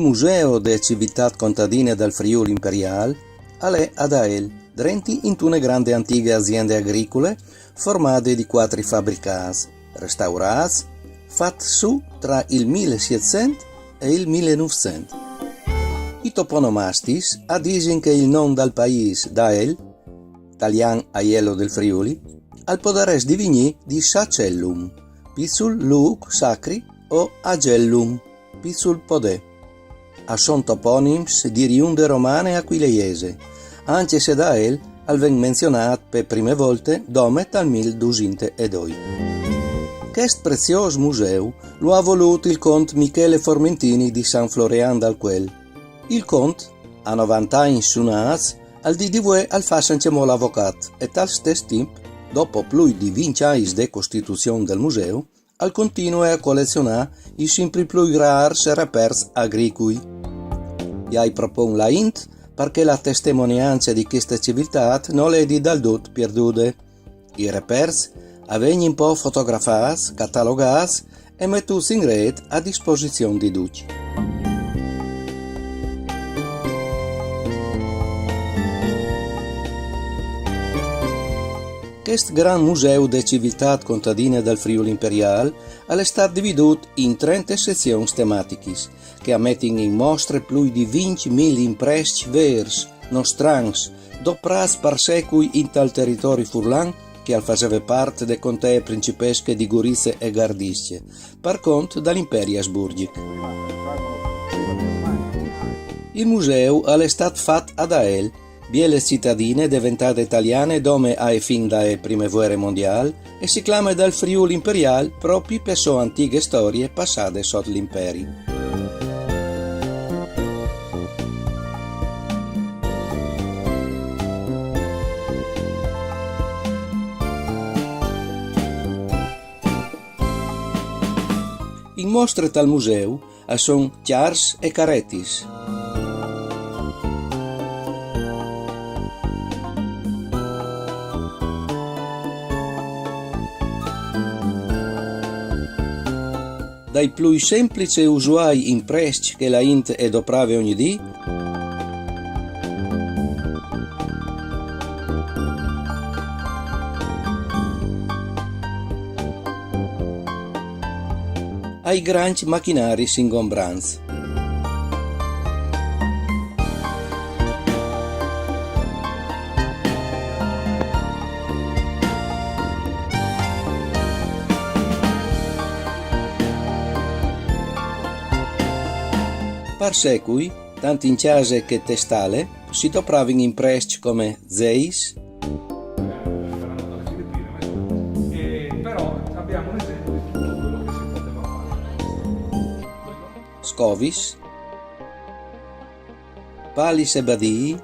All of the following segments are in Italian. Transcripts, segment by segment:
Museo de Civitat Contadine del Friuli Imperial è ad Ael, drenti in tune grandi antiche aziende agricole formate di quattro fabbricati, restaurati, fatti su tra il 1700 e il 1900. I toponomastis dicono che il nome del paese d'Ael, italiano Aiello del Friuli, al poderes divini di Sacellum, pizzul luc sacri o Agellum, pizzul podè. A son toponims di riunde romane aquileiese, anche se d'Ael al ven menzionato per prime volte domet al 1202. Quest prezioso museo lo ha voluto il conte Michele Formentini di San Florian dal Quel. Il conte, a 90 anni sunaz, al DDV al fa sancemò l'avocat e tal stesso tempo, dopo più di 20 anni di costituzione del museo, al continua a collezionare i sempre più rari repers agricoli. Gli propone la int perché la testimonianza di questa civiltà non è di dal tutto perduta. I repers vengono un po' fotografati, catalogati e messi in rete a disposizione di tutti. Questo gran museo de civiltà contadine del Friuli Imperial è stato diviso in 30 sezioni tematiche che mettono in mostra più di 20.000 impresci veri, nostrans, doprati per secoli in tal territorio furlan che faceva parte delle contee principesche di Gorizia e Gardisce, per conto dell'Imperio Asburgico. Il museo è stato fatto ad Ael, biele cittadine diventate italiane dome ai fin dalle prime guerre mondiali e si chiama dal Friuli Imperial proprio per sue antiche storie passate sotto l'imperio. In mostre tal museu sono chiars e caretis. Dai più semplici e usuali impresci che la int edoprave ogni dì, ai grandi macchinari ingombranti. Per secoli, tanto in chiese che testale, si dopravano impresci come zeis, però abbiamo un esempio di tutto quello che si poteva fare. scovis, palis e badii,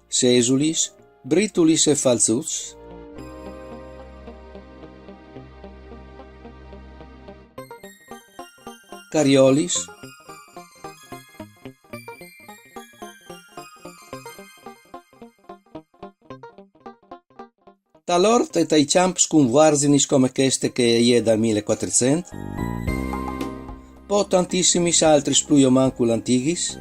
sesulis, britulis e falzus, cariolis, talorte tai champs con varzinis come queste che è dal 1400, poi tantissimi altri spluio mancul antichis,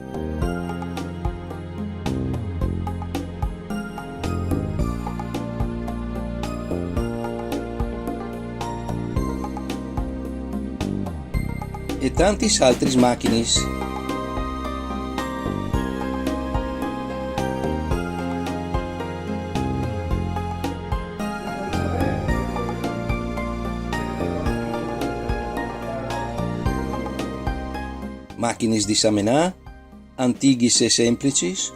e tanti altri macchinis. Macchinis di samenà, antichis e semplicis,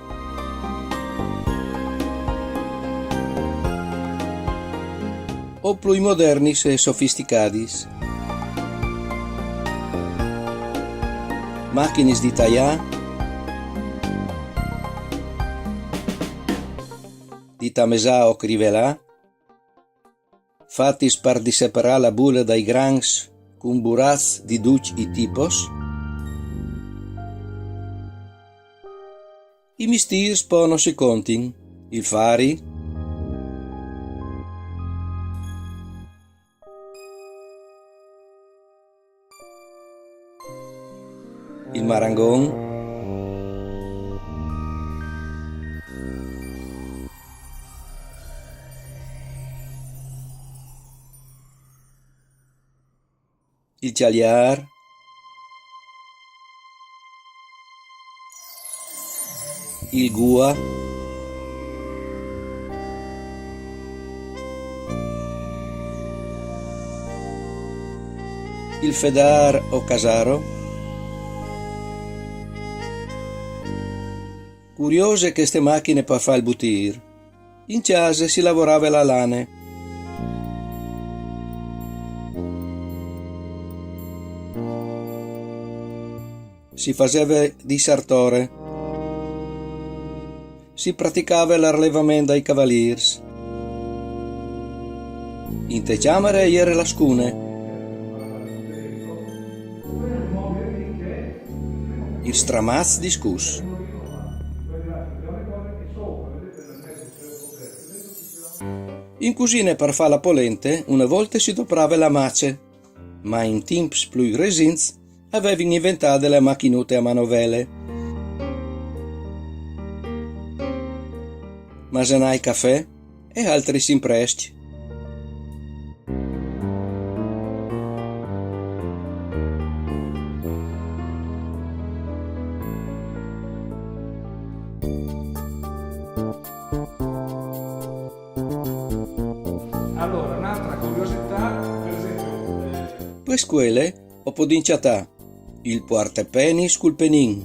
o più modernis e sofisticadis. Macchinis di taglià, di tamesà o crivelà, fatti per disseparare la bulla dai grans con buraz di duc i tipos. I misteri non si contin, il fari, il marangon, il cialiar, il gua, il fedar o casaro. Curiose che ste macchine per fare il butir. In case si lavorava la lane. Si faceva di sartore. Si praticava l'allevamento ai cavaliers. In te camere ieri la scune. Il stramazz discuss. In cucina per fare la polente una volta si doprava la mace, ma in temps più recenti avevano inventato le macchinute a manovelle. Masenai caffè e altri simpresti. Allora, un'altra curiosità, per esempio, Poi quelle ho podinciata il portapenis col penin,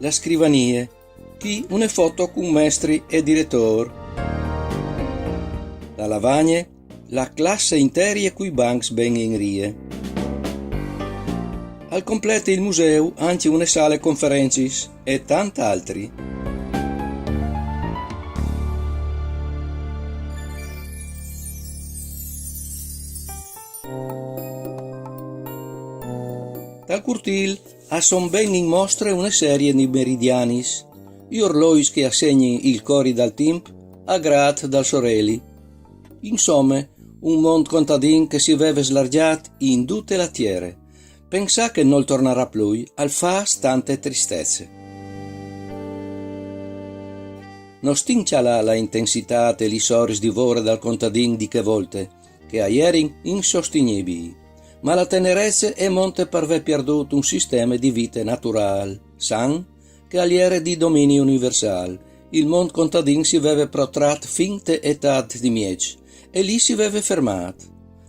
la scrivanie, chi une foto con mestri e direttor, la lavagne, la classe interia cui banks ben in rie. Al completo il museo anche une sale conferences e tant'altri. Dal curtil son ben in mostra una serie di meridianis, gli orlois che assegni il cori dal timp a grat dal sorelli. Insomma, un mondo contadin che si veve slargiat in tutte le tiere. Pensa che non tornerà più al fa tante tristezze. Non stincia la intensità e gli soris di vore dal contadin di che volte, che a ieri insostenibili. Ma la tenerezza è monte per aver perduto un sistema di vita naturale, san, che aliere di dominio universale. Il mondo contadin si veve protratto fin te età di miec, e lì si veve fermato.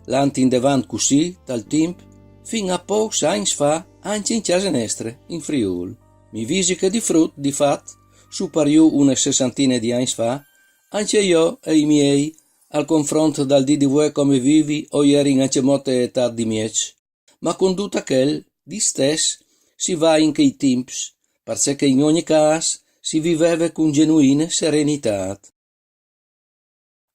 L'anti in devant così, dal tempo, fin a pochi anni fa, anche in casa nestre, in Friul. Mi visi che di frutto, di fatto, superiù una sessantina di anni fa, anche io e i miei, al confronto dal di voi come vivi o ieri in anche molte età di miec, ma con tutto quel, di stes, si va in quei temps, perché in ogni caso si viveva con genuina serenità.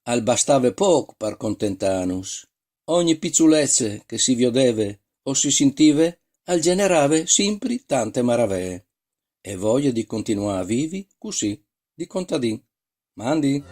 Al bastava poco per contentanus. Ogni picciolezza che si vedeva o si sentiva, al generava sempre tante maraviglie. E voglia di continuare a vivi così, di contadin. Mandi!